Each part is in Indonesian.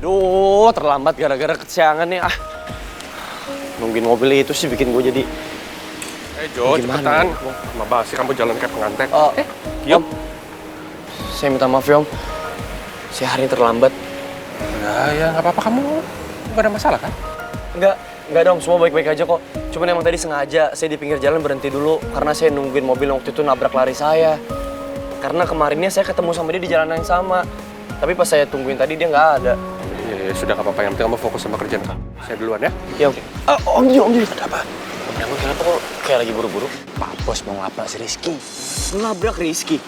Aduh, terlambat gara-gara kesiangan nih. Nungguin mobil itu sih bikin gue jadi... Jo, cepetan. Lama banget sih kamu jalan kayak pengantin. Om, saya minta maaf ya, Om. Saya hari ini terlambat. Ya nggak apa-apa, kamu nggak ada masalah kan? Enggak dong, semua baik-baik aja kok. Cuman emang tadi sengaja saya di pinggir jalan berhenti dulu karena saya nungguin mobil yang waktu itu nabrak lari saya. Karena kemarinnya saya ketemu sama dia di jalan yang sama. Tapi pas saya tungguin tadi dia nggak ada. Ya, sudah nggak apa-apa, yang penting kamu fokus sama kerjaan kamu. Saya duluan ya. Ya oke. Om Ji. Ada apa? Om kenapa kok kayak lagi buru-buru? Pak Bos mau ngelabrak si Rizky. Ngelabrak Rizky?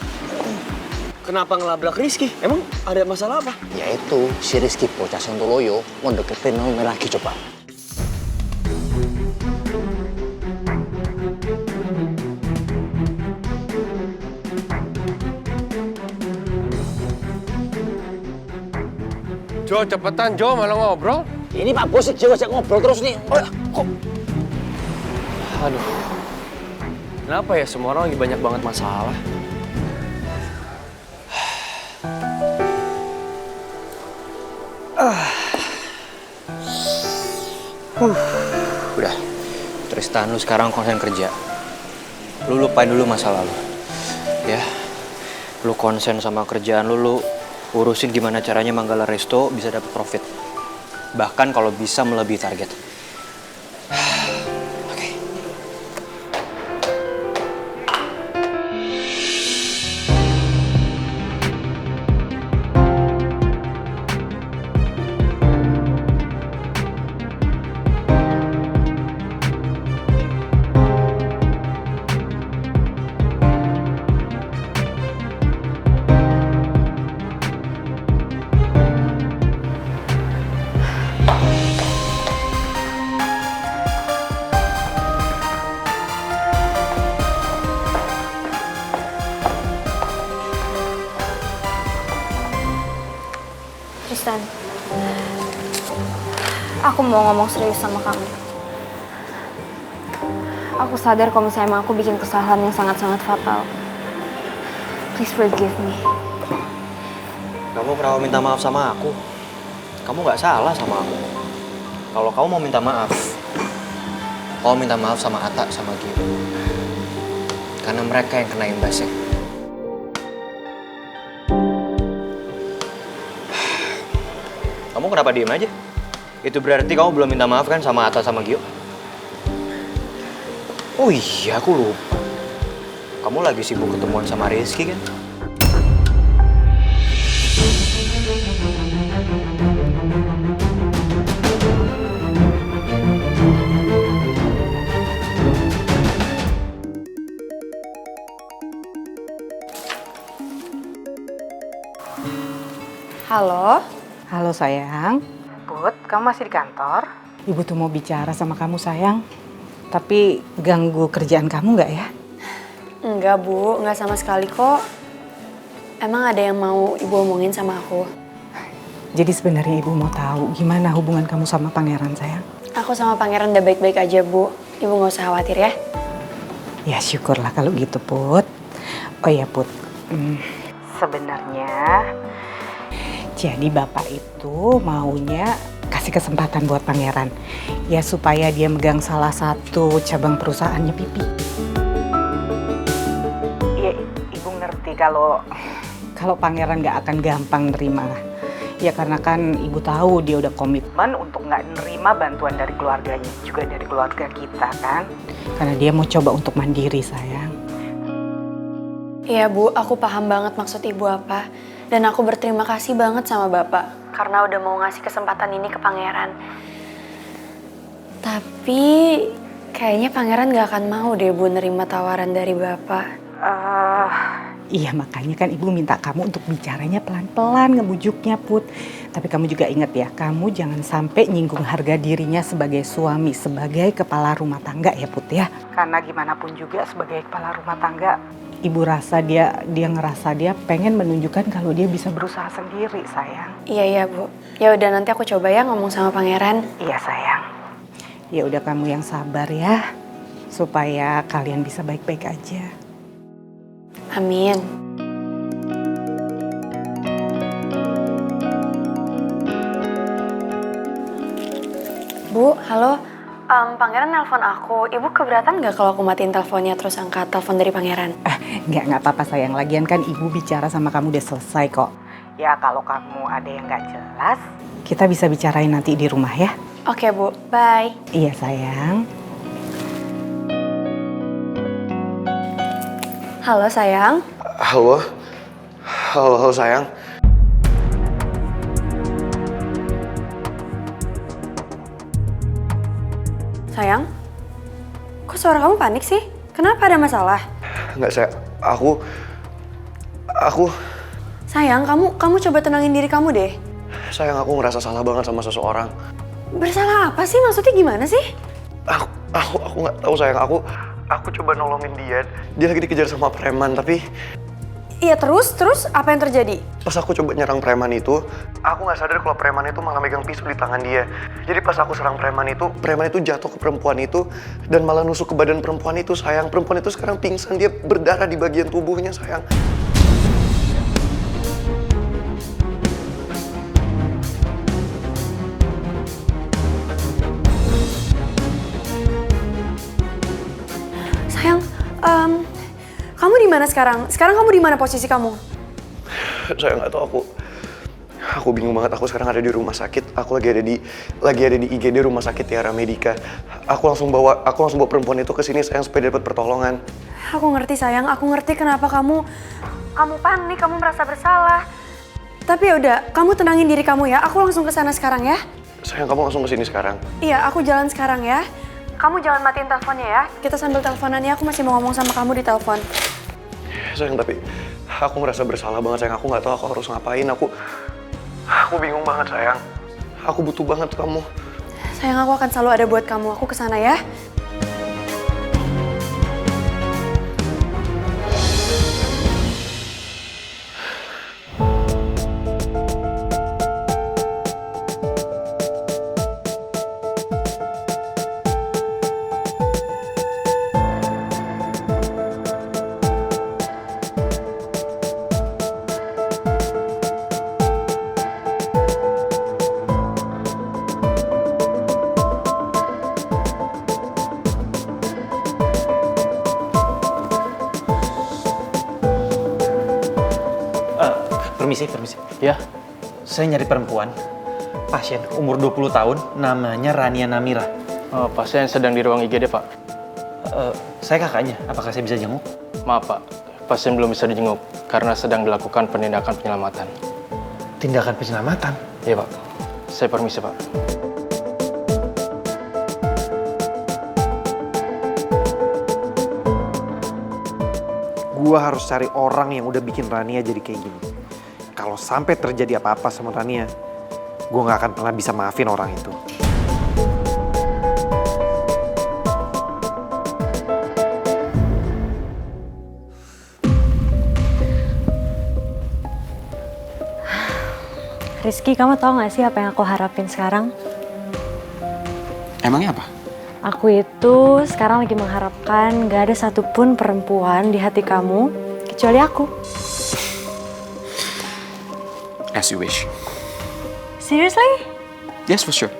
Kenapa ngelabrak Rizky? Emang ada masalah apa? Ya itu, si Rizky bocah Sontoloyo mau deketin Nomi lagi coba. Jo, cepetan Jo, malah ngobrol. Ini Pak Bos sih ngajak ngobrol terus nih. Kok? Aduh. Kenapa ya semua orang lagi banyak banget masalah? Udah, Tristan lu sekarang konsen kerja. Lu lupain dulu masa lalu. Ya, lu konsen sama kerjaan lu urusin gimana caranya Manggala Resto bisa dapet profit. Bahkan kalau bisa melebihi target. Oke. Tristan, aku mau ngomong serius sama kamu. Aku sadar kalau misalnya aku bikin kesalahan yang sangat-sangat fatal. Please forgive me. Kamu pernah minta maaf sama aku. Kamu nggak salah sama aku. Kalau kamu mau minta maaf, kamu minta maaf sama Atta sama Gio. Karena mereka yang kena imbasnya. Kamu kenapa diem aja? Itu berarti kamu belum minta maaf kan sama Atta sama Gio? Oh iya, aku lupa. Kamu lagi sibuk ketemuan sama Rizky kan? Halo? Halo sayang. Put, kamu masih di kantor? Ibu tuh mau bicara sama kamu sayang. Tapi ganggu kerjaan kamu nggak ya? Enggak Bu, enggak sama sekali kok. Emang ada yang mau Ibu omongin sama aku? Jadi sebenarnya ibu mau tahu gimana hubungan kamu sama pangeran sayang? Aku sama pangeran udah baik-baik aja Bu. Ibu nggak usah khawatir ya. Ya syukurlah kalau gitu Put. Oh ya Put, sebenarnya jadi bapak itu maunya kasih kesempatan buat pangeran. Ya supaya dia megang salah satu cabang perusahaannya Pipi. Iya, ibu ngerti kalau pangeran nggak akan gampang nerima. Ya karena kan ibu tahu dia udah komitmen untuk nggak nerima bantuan dari keluarganya, juga dari keluarga kita kan. Karena dia mau coba untuk mandiri sayang. Iya Bu, aku paham banget maksud Ibu apa. Dan aku berterima kasih banget sama Bapak. Karena udah mau ngasih kesempatan ini ke pangeran. Tapi kayaknya pangeran gak akan mau deh Bu nerima tawaran dari Bapak. Iya makanya kan ibu minta kamu untuk bicaranya pelan-pelan ngebujuknya Put. Tapi kamu juga ingat ya, kamu jangan sampai nyinggung harga dirinya sebagai suami, sebagai kepala rumah tangga ya Put ya. Karena gimana pun juga sebagai kepala rumah tangga, ibu rasa dia ngerasa dia pengen menunjukkan kalau dia bisa berusaha sendiri sayang. Iya Bu. Ya udah nanti aku coba ya ngomong sama pangeran. Iya sayang. Ya udah kamu yang sabar ya, supaya kalian bisa baik-baik aja. Amin. Bu, halo. Pangeran nelpon aku. Ibu keberatan nggak kalau aku matiin teleponnya terus angkat telepon dari Pangeran? Nggak apa-apa sayang. Lagian kan ibu bicara sama kamu udah selesai kok. Ya kalau kamu ada yang nggak jelas, kita bisa bicarain nanti di rumah ya. Oke, Bu. Bye. Iya sayang. Halo, sayang. Halo? Halo sayang. Sayang? Kok suara kamu panik sih? Kenapa, ada masalah? Nggak, saya... Aku... Sayang, kamu coba tenangin diri kamu deh. Sayang, aku ngerasa salah banget sama seseorang. Bersalah apa sih? Maksudnya gimana sih? Aku nggak tahu sayang. Aku coba nolongin dia. Dia lagi dikejar sama preman, tapi Iya, terus apa yang terjadi? pas aku coba nyerang preman itu, aku nggak sadar kalau preman itu malah megang pisau di tangan dia. Jadi pas aku serang preman itu jatuh ke perempuan itu dan malah nusuk ke badan perempuan itu, sayang. Perempuan itu sekarang pingsan, dia berdarah di bagian tubuhnya, sayang. Sayang, kamu di mana sekarang? Sekarang kamu di mana posisi kamu? Saya nggak tahu, aku bingung banget. Aku sekarang ada di rumah sakit. Aku lagi ada di IGD rumah sakit Tiara Medica. Aku langsung bawa perempuan itu ke sini sayang supaya dapat pertolongan. Aku ngerti sayang, aku ngerti kenapa kamu panik, kamu merasa bersalah. Tapi ya udah, kamu tenangin diri kamu ya. Aku langsung ke sana sekarang ya. Sayang, kamu langsung ke sini sekarang. Iya, aku jalan sekarang ya. Kamu jangan matiin teleponnya ya. Kita sambil teleponan ya. Aku masih mau ngomong sama kamu di telepon. Sayang, tapi aku ngerasa bersalah banget sayang. Aku nggak tahu aku harus ngapain. Aku bingung banget sayang. Aku butuh banget kamu. Sayang, aku akan selalu ada buat kamu. Aku kesana ya. Permisi. Ya, Saya nyari perempuan, pasien umur 20 tahun, namanya Rania Namira. pasien sedang di ruang IGD, Pak. Saya kakaknya, apakah saya bisa jenguk? Maaf, Pak. Pasien belum bisa dijenguk karena sedang dilakukan penindakan penyelamatan. Tindakan penyelamatan? Iya, Pak. Saya permisi, Pak. Gua harus cari orang yang udah bikin Rania jadi kayak gini. Kalau sampai terjadi apa-apa sama Rania, gua nggak akan pernah bisa maafin orang itu. Rizky, kamu tahu gak sih apa yang aku harapin sekarang? Emangnya apa? Aku itu sekarang lagi mengharapkan gak ada satupun perempuan di hati kamu kecuali aku. As you wish. Seriously? Yes, for sure.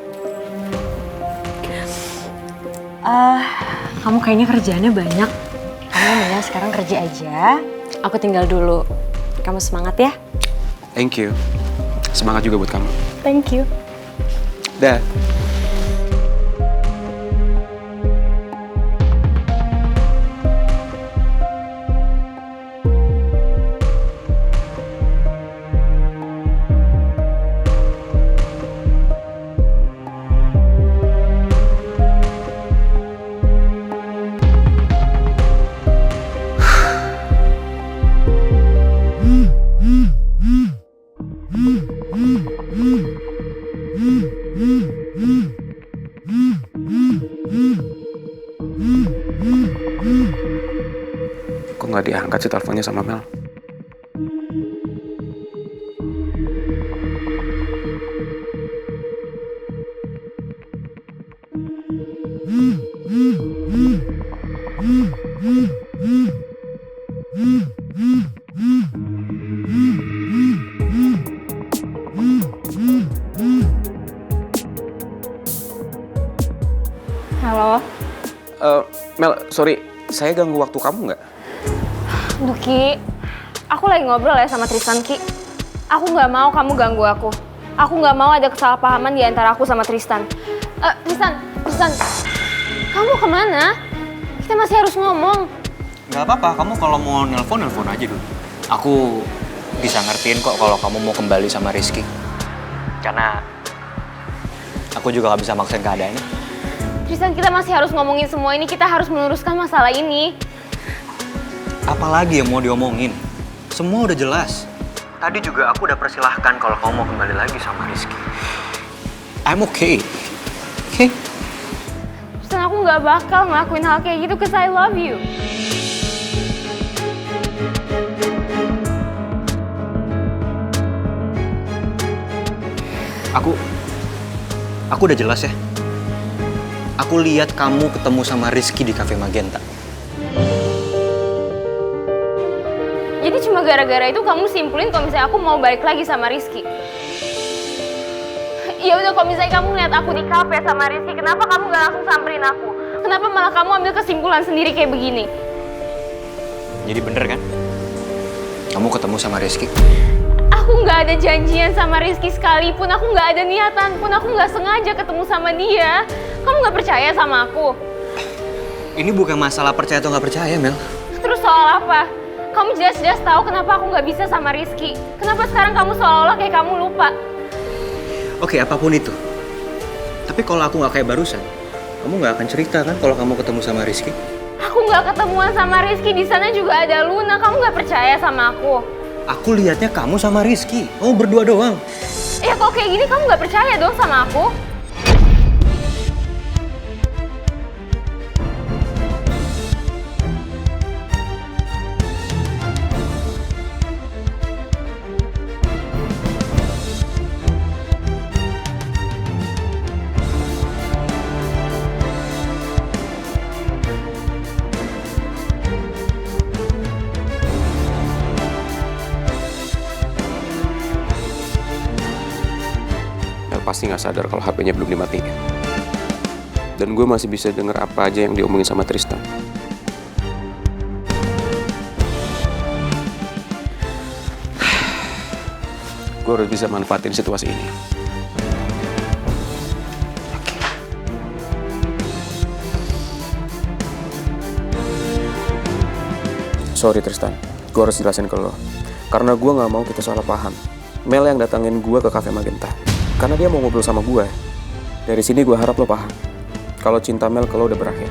Kamu kayaknya kerjaannya banyak. Kamu mendingan sekarang kerja aja. Aku tinggal dulu. Kamu semangat ya? Thank you. Semangat juga buat kamu. Thank you. Dah. Kok nggak diangkat sih teleponnya sama Mel? Halo. Mel, sorry, saya ganggu waktu kamu nggak? Duh Ki, aku lagi ngobrol ya sama Tristan Ki. Aku nggak mau kamu ganggu aku. Aku nggak mau ada kesalahpahaman di antara aku sama Tristan. Tristan, kamu kemana? Kita masih harus ngomong. Nggak apa-apa, kamu kalau mau nelpon aja dulu. Aku bisa ngertiin kok kalau kamu mau kembali sama Rizky. Karena aku juga nggak bisa maksain keadaannya. Tristan, kita masih harus ngomongin semua ini. Kita harus meluruskan masalah ini. Apalagi yang mau diomongin? Semua udah jelas. Tadi juga aku udah persilahkan kalau kamu mau kembali lagi sama Rizky. I'm okay. Okay? Tristan, aku nggak bakal ngelakuin hal kayak gitu cause I love you. Aku udah jelas ya. Aku lihat kamu ketemu sama Rizky di Cafe Magenta. Jadi cuma gara-gara itu kamu simpulin kalau misalnya aku mau balik lagi sama Rizky. Ya udah, kalau misalnya kamu lihat aku di kafe sama Rizky, kenapa kamu gak langsung samperin aku? Kenapa malah kamu ambil kesimpulan sendiri kayak begini? Jadi bener kan? Kamu ketemu sama Rizky? Aku nggak ada janjian sama Rizky sekalipun, aku nggak ada niatan pun, aku nggak sengaja ketemu sama dia. Kamu nggak percaya sama aku? Ini bukan masalah percaya atau nggak percaya, Mel. Terus soal apa? Kamu jelas-jelas tahu kenapa aku nggak bisa sama Rizky. Kenapa sekarang kamu seolah-olah kayak kamu lupa? Oke, apapun itu. Tapi kalau aku nggak kayak barusan, kamu nggak akan cerita kan kalau kamu ketemu sama Rizky? Aku nggak ketemuan sama Rizky, di sana juga ada Luna. Kamu nggak percaya sama aku? Aku lihatnya kamu sama Rizky. Kamu berdua doang. Ya kalau kayak gini kamu nggak percaya dong sama aku? Pasti nggak sadar kalau HP-nya belum dimatiin. Dan gue masih bisa denger apa aja yang diomongin sama Tristan. Gue harus bisa manfaatin situasi ini. Sorry Tristan, gue harus jelasin ke lo. Karena gue nggak mau kita salah paham. Mel yang datangin gue ke Cafe Magenta. Karena dia mau ngobrol sama gue. Dari sini gue harap lo paham. Kalau cinta Mel ke lo udah berakhir.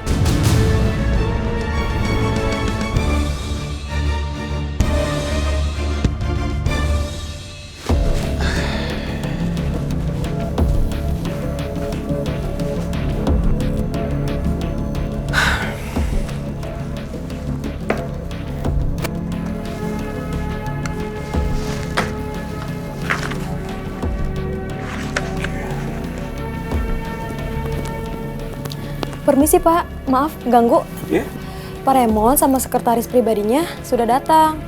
Permisi Pak, maaf ganggu. Iya? Pak Raymond sama sekretaris pribadinya sudah datang.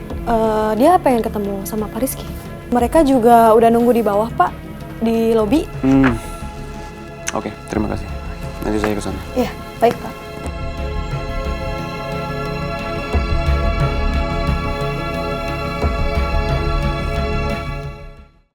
Dia pengen ketemu sama Pak Rizky. Mereka juga udah nunggu di bawah Pak, di lobi. Oke, terima kasih. Nanti saya ke sana. Iya, baik Pak.